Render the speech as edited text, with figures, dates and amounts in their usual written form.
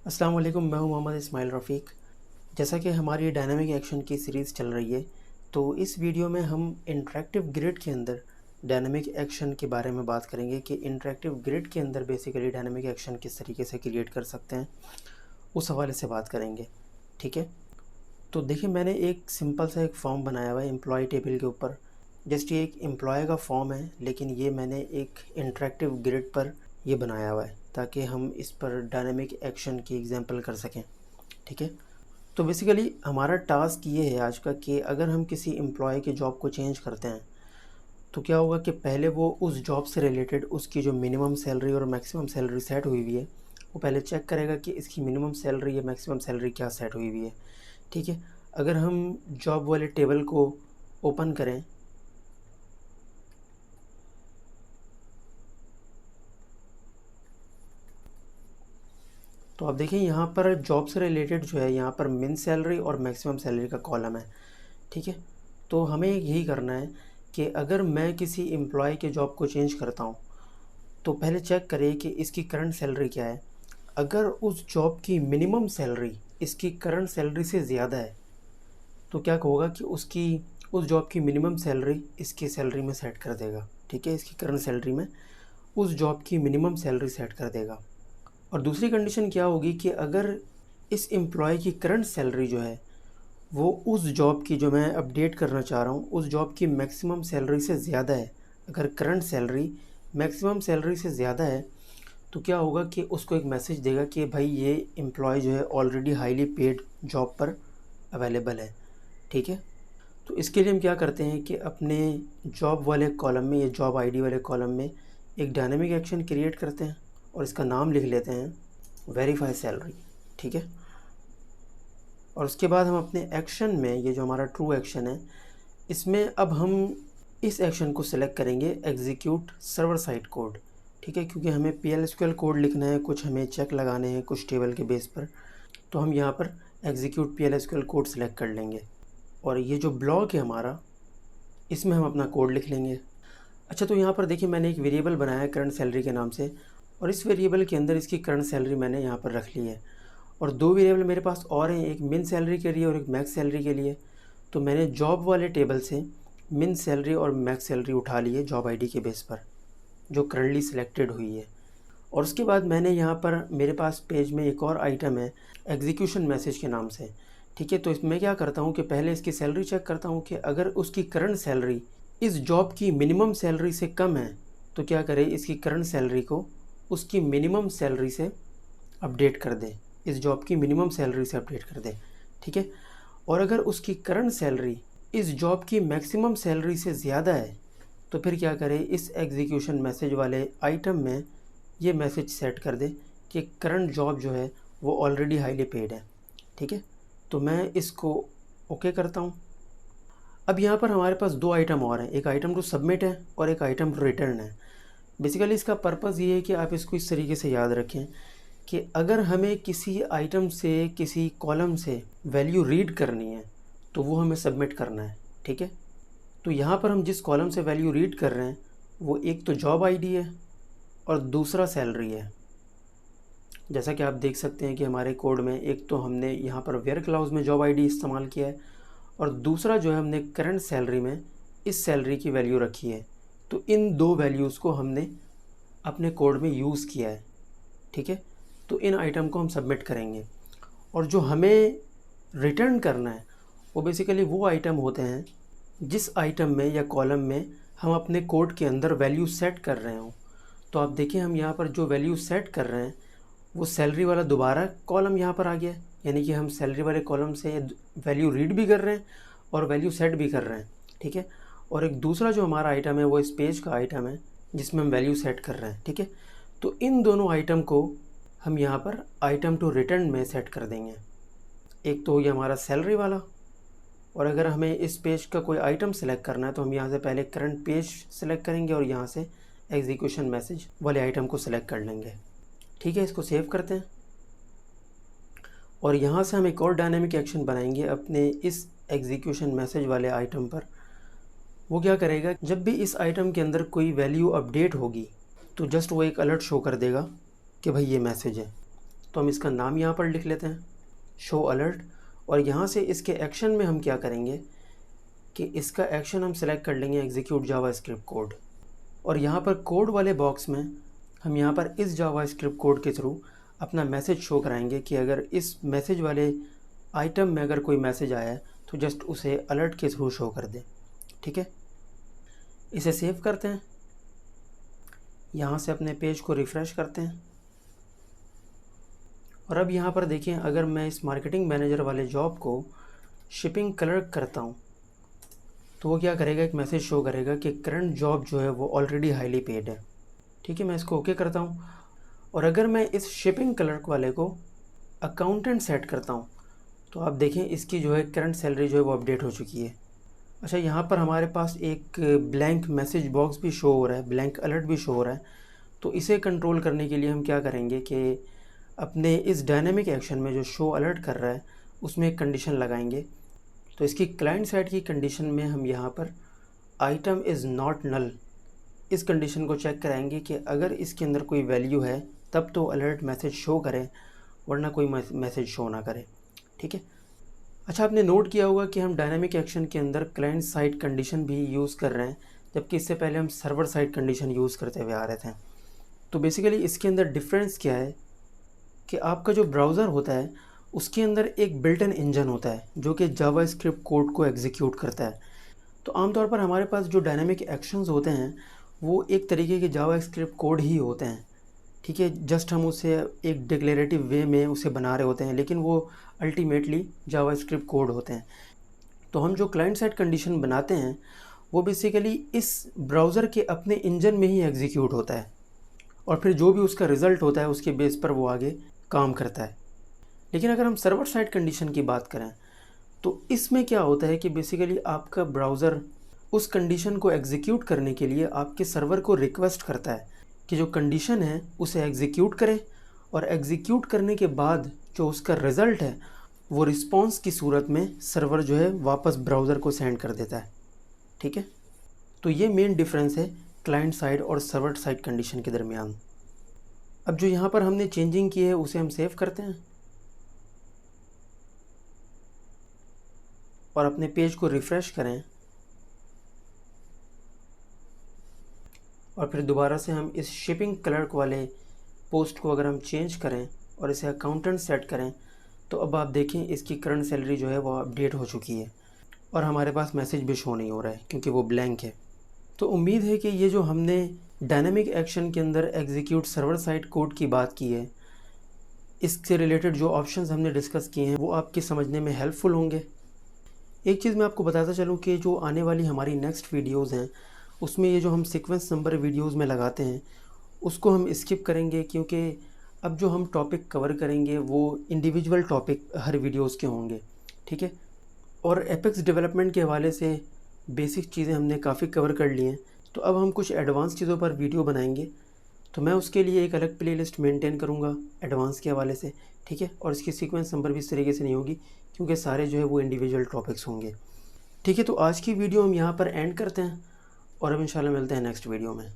अस्सलाम वालेकुम, मैं हूं मोहम्मद इस्माइल रफ़ीक। जैसा कि हमारी डायनामिक एक्शन की सीरीज़ चल रही है, तो इस वीडियो में हम इंटरैक्टिव ग्रिड के अंदर डायनामिक एक्शन के बारे में बात करेंगे कि इंटरैक्टिव ग्रिड के अंदर बेसिकली डायनामिक एक्शन किस तरीके से क्रिएट कर सकते हैं, उस हवाले से बात करेंगे। ठीक है, तो देखिए मैंने एक सिंपल सा एक फॉर्म बनाया हुआ है एम्प्लॉय टेबल के ऊपर। जस्ट ये एक एम्प्लॉय का फॉर्म है, लेकिन ये मैंने एक इंटरैक्टिव ग्रिड पर ये बनाया हुआ है ताकि हम इस पर डायनामिक एक्शन की एग्जांपल कर सकें। ठीक है, तो बेसिकली हमारा टास्क ये है आज का कि अगर हम किसी एम्प्लॉय के जॉब को चेंज करते हैं तो क्या होगा कि पहले वो उस जॉब से रिलेटेड उसकी जो मिनिमम सैलरी और मैक्सिमम सैलरी सेट हुई हुई है, वो पहले चेक करेगा कि इसकी मिनिमम सैलरी या मैक्सिमम सैलरी क्या सेट हुई हुई है। ठीक है, अगर हम जॉब वाले टेबल को ओपन करें तो आप देखें यहाँ पर जॉब से रिलेटेड जो है यहाँ पर मिन सैलरी और मैक्सिमम सैलरी का कॉलम है। ठीक है, तो हमें यही करना है कि अगर मैं किसी एम्प्लॉय के जॉब को चेंज करता हूँ तो पहले चेक करें कि इसकी करंट सैलरी क्या है। अगर उस जॉब की मिनिमम सैलरी इसकी करंट सैलरी से ज़्यादा है तो क्या होगा कि उसकी उस जॉब की मिनिमम सैलरी इसकी सैलरी में सेट कर देगा। ठीक है, इसकी करंट सैलरी में उस जॉब की मिनिमम सैलरी सेट कर देगा। और दूसरी कंडीशन क्या होगी कि अगर इस एम्प्लॉय की करंट सैलरी जो है वो उस जॉब की जो मैं अपडेट करना चाह रहा हूँ उस जॉब की मैक्सिमम सैलरी से ज़्यादा है, अगर करंट सैलरी मैक्सिमम सैलरी से ज़्यादा है तो क्या होगा कि उसको एक मैसेज देगा कि भाई ये एम्प्लॉय जो है ऑलरेडी हाईली पेड जॉब पर अवेलेबल है। ठीक है, तो इसके लिए हम क्या करते हैं कि अपने जॉब वाले कॉलम में या जॉब आईडी वाले कॉलम में एक डायनेमिक एक्शन क्रिएट करते हैं और इसका नाम लिख लेते हैं वेरीफाई सैलरी। ठीक है, और उसके बाद हम अपने एक्शन में ये जो हमारा ट्रू एक्शन है इसमें अब हम इस एक्शन को सिलेक्ट करेंगे एग्जीक्यूट सर्वर साइड कोड। ठीक है, क्योंकि हमें PL/SQL कोड लिखना है, कुछ हमें चेक लगाने हैं कुछ टेबल के बेस पर, तो हम यहाँ पर एग्जीक्यूट PL/SQL कोड सेलेक्ट कर लेंगे और ये जो ब्लॉक है हमारा इसमें हम अपना कोड लिख लेंगे। अच्छा, तो यहाँ पर देखिए मैंने एक वेरिएबल बनाया है करंट सैलरी के नाम से और इस वेरिएबल के अंदर इसकी करंट सैलरी मैंने यहाँ पर रख ली है और दो वेरिएबल मेरे पास और हैं, एक मिन सैलरी के लिए और एक मैक्स सैलरी के लिए। तो मैंने जॉब वाले टेबल से मिन सैलरी और मैक्स सैलरी उठा ली है जॉब आईडी के बेस पर जो करंटली सिलेक्टेड हुई है। और उसके बाद मैंने यहाँ पर मेरे पास पेज में एक और आइटम है एग्जीक्यूशन मैसेज के नाम से। ठीक है, तो इसमें क्या करता हूँ कि पहले इसकी सैलरी चेक करता हूँ कि अगर उसकी करंट सैलरी इस जॉब की मिनिमम सैलरी से कम है तो क्या करे, इसकी करंट सैलरी को उसकी मिनिमम सैलरी से अपडेट कर दे, इस जॉब की मिनिमम सैलरी से अपडेट कर दे। ठीक है, और अगर उसकी करंट सैलरी इस जॉब की मैक्सिमम सैलरी से ज़्यादा है तो फिर क्या करे, इस एग्जीक्यूशन मैसेज वाले आइटम में ये मैसेज सेट कर दे कि करंट जॉब जो है वो ऑलरेडी हाईली पेड है। ठीक है, तो मैं इसको ओके करता हूँ। अब यहाँ पर हमारे पास दो आइटम और हैं, एक आइटम टू सबमिट है और एक आइटम टू रिटर्न है। बेसिकली इसका पर्पज़ ये है कि आप इसको इस तरीके से याद रखें कि अगर हमें किसी आइटम से किसी कॉलम से वैल्यू रीड करनी है तो वो हमें सबमिट करना है। ठीक है, तो यहाँ पर हम जिस कॉलम से वैल्यू रीड कर रहे हैं वो एक तो जॉब आईडी है और दूसरा सैलरी है। जैसा कि आप देख सकते हैं कि हमारे कोड में एक तो हमने यहाँ पर वेयर क्लाउज में जॉब आईडी इस्तेमाल किया है और दूसरा जो है हमने करंट सैलरी में इस सैलरी की वैल्यू रखी है। तो इन दो वैल्यूज़ को हमने अपने कोड में यूज़ किया है। ठीक है, तो इन आइटम को हम सबमिट करेंगे और जो हमें रिटर्न करना है वो बेसिकली वो आइटम होते हैं जिस आइटम में या कॉलम में हम अपने कोड के अंदर वैल्यू सेट कर रहे हों। तो आप देखिए हम यहाँ पर जो वैल्यू सेट कर रहे हैं वो सैलरी वाला दोबारा कॉलम यहाँ पर आ गया, यानी कि हम सैलरी वाले कॉलम से वैल्यू रीड भी कर रहे हैं और वैल्यू सेट भी कर रहे हैं। ठीक है, और एक दूसरा जो हमारा आइटम है वो इस पेज का आइटम है जिसमें हम वैल्यू सेट कर रहे हैं। ठीक है, तो इन दोनों आइटम को हम यहाँ पर आइटम टू रिटर्न में सेट कर देंगे। एक तो हो गया हमारा सैलरी वाला, और अगर हमें इस पेज का कोई आइटम सेलेक्ट करना है तो हम यहाँ से पहले करंट पेज सेलेक्ट करेंगे और यहाँ से एग्जीक्यूशन मैसेज वाले आइटम को सेलेक्ट कर लेंगे। ठीक है, इसको सेव करते हैं और यहाँ से हम एक और डायनेमिक एक्शन बनाएंगे अपने इस एग्जीक्यूशन मैसेज वाले आइटम पर। वो क्या करेगा, जब भी इस आइटम के अंदर कोई वैल्यू अपडेट होगी तो जस्ट वो एक अलर्ट शो कर देगा कि भाई ये मैसेज है। तो हम इसका नाम यहाँ पर लिख लेते हैं, शो अलर्ट। और यहाँ से इसके एक्शन में हम क्या करेंगे कि इसका एक्शन हम सेलेक्ट कर लेंगे एग्जीक्यूट जावास्क्रिप्ट कोड। और यहाँ पर कोड वाले बॉक्स में हम यहाँ पर इस जावास्क्रिप्ट कोड के थ्रू अपना मैसेज शो कराएंगे कि अगर इस मैसेज वाले आइटम में अगर कोई मैसेज आया है तो जस्ट उसे अलर्ट के थ्रू शो कर दें। ठीक है, इसे सेव करते हैं, यहाँ से अपने पेज को रिफ़्रेश करते हैं। और अब यहाँ पर देखें, अगर मैं इस मार्केटिंग मैनेजर वाले जॉब को शिपिंग क्लर्क करता हूँ तो वो क्या करेगा, एक मैसेज शो करेगा कि करंट जॉब जो है वो ऑलरेडी हाईली पेड है। ठीक है, मैं इसको ओके करता हूँ। और अगर मैं इस शिपिंग क्लर्क वाले को अकाउंटेंट सेट करता हूँ तो आप देखें इसकी जो है करंट सैलरी जो है वो अपडेट हो चुकी है। अच्छा, यहाँ पर हमारे पास एक ब्लैंक मैसेज बॉक्स भी शो हो रहा है, ब्लैंक अलर्ट भी शो हो रहा है। तो इसे कंट्रोल करने के लिए हम क्या करेंगे कि अपने इस डायनेमिक एक्शन में जो शो अलर्ट कर रहा है उसमें एक कंडीशन लगाएंगे। तो इसकी क्लाइंट साइड की कंडीशन में हम यहाँ पर आइटम इज़ नॉट नल, इस कंडीशन को चेक कराएंगे कि अगर इसके अंदर कोई वैल्यू है तब तो अलर्ट मैसेज शो करें, वरना कोई मैसेज शो ना करे। ठीक है। अच्छा, आपने नोट किया होगा कि हम डायनामिक एक्शन के अंदर क्लाइंट साइड कंडीशन भी यूज़ कर रहे हैं, जबकि इससे पहले हम सर्वर साइड कंडीशन यूज़ करते हुए आ रहे थे। तो बेसिकली इसके अंदर डिफरेंस क्या है कि आपका जो ब्राउज़र होता है उसके अंदर एक बिल्ट इन इंजन होता है जो कि जावास्क्रिप्ट कोड को एग्जीक्यूट करता है। तो आमतौर पर हमारे पास जो डायनामिक एक्शंस होते हैं वो एक तरीके के जावास्क्रिप्ट कोड ही होते हैं। ठीक है, जस्ट हम उसे एक डिक्लेरेटिव वे में उसे बना रहे होते हैं, लेकिन वो अल्टीमेटली जावास्क्रिप्ट कोड होते हैं। तो हम जो क्लाइंट साइड कंडीशन बनाते हैं वो बेसिकली इस ब्राउज़र के अपने इंजन में ही एग्जीक्यूट होता है और फिर जो भी उसका रिज़ल्ट होता है उसके बेस पर वो आगे काम करता है। लेकिन अगर हम सर्वर साइड कंडीशन की बात करें तो इसमें क्या होता है कि बेसिकली आपका ब्राउज़र उस कंडीशन को एग्जीक्यूट करने के लिए आपके सर्वर को रिक्वेस्ट करता है कि जो कंडीशन है उसे एग्जीक्यूट करे, और एग्जीक्यूट करने के बाद जो उसका रिज़ल्ट है वो रिस्पॉन्स की सूरत में सर्वर जो है वापस ब्राउज़र को सेंड कर देता है। ठीक है, तो ये मेन डिफरेंस है क्लाइंट साइड और सर्वर साइड कंडीशन के दरमियान। अब जो यहाँ पर हमने चेंजिंग की है उसे हम सेव करते हैं और अपने पेज को रिफ़्रेश करें, और फिर दोबारा से हम इस शिपिंग क्लर्क वाले पोस्ट को अगर हम चेंज करें और इसे अकाउंटेंट सेट करें तो अब आप देखें इसकी करंट सैलरी जो है वो अपडेट हो चुकी है और हमारे पास मैसेज भी शो नहीं हो रहा है क्योंकि वो ब्लैंक है। तो उम्मीद है कि ये जो हमने डायनामिक एक्शन के अंदर एग्जीक्यूट सर्वर साइड कोड की बात की है, इससे रिलेटेड जो ऑप्शंस हमने डिस्कस किए हैं वो आपके समझने में हेल्पफुल होंगे। एक चीज़ मैं आपको बताता चलूँ कि जो आने वाली हमारी नेक्स्ट वीडियोज़ हैं उसमें ये जो हम सीक्वेंस नंबर वीडियोज़ में लगाते हैं उसको हम स्किप करेंगे, क्योंकि अब जो हम टॉपिक कवर करेंगे वो इंडिविजुअल टॉपिक हर वीडियोज़ के होंगे। ठीक है, और एपेक्स डेवलपमेंट के हवाले से बेसिक चीज़ें हमने काफ़ी कवर कर ली हैं, तो अब हम कुछ एडवांस चीज़ों पर वीडियो बनाएंगे। तो मैं उसके लिए एक अलग प्लेलिस्ट मेंटेन करूँगा एडवांस के हवाले से। ठीक है, और इसकी सीक्वेंस नंबर भी इस तरीके से नहीं होगी क्योंकि सारे जो है वो इंडिविजुअल टॉपिक्स होंगे। ठीक है, तो आज की वीडियो हम यहाँ पर एंड करते हैं और अब इंशाल्लाह मिलते हैं नेक्स्ट वीडियो में।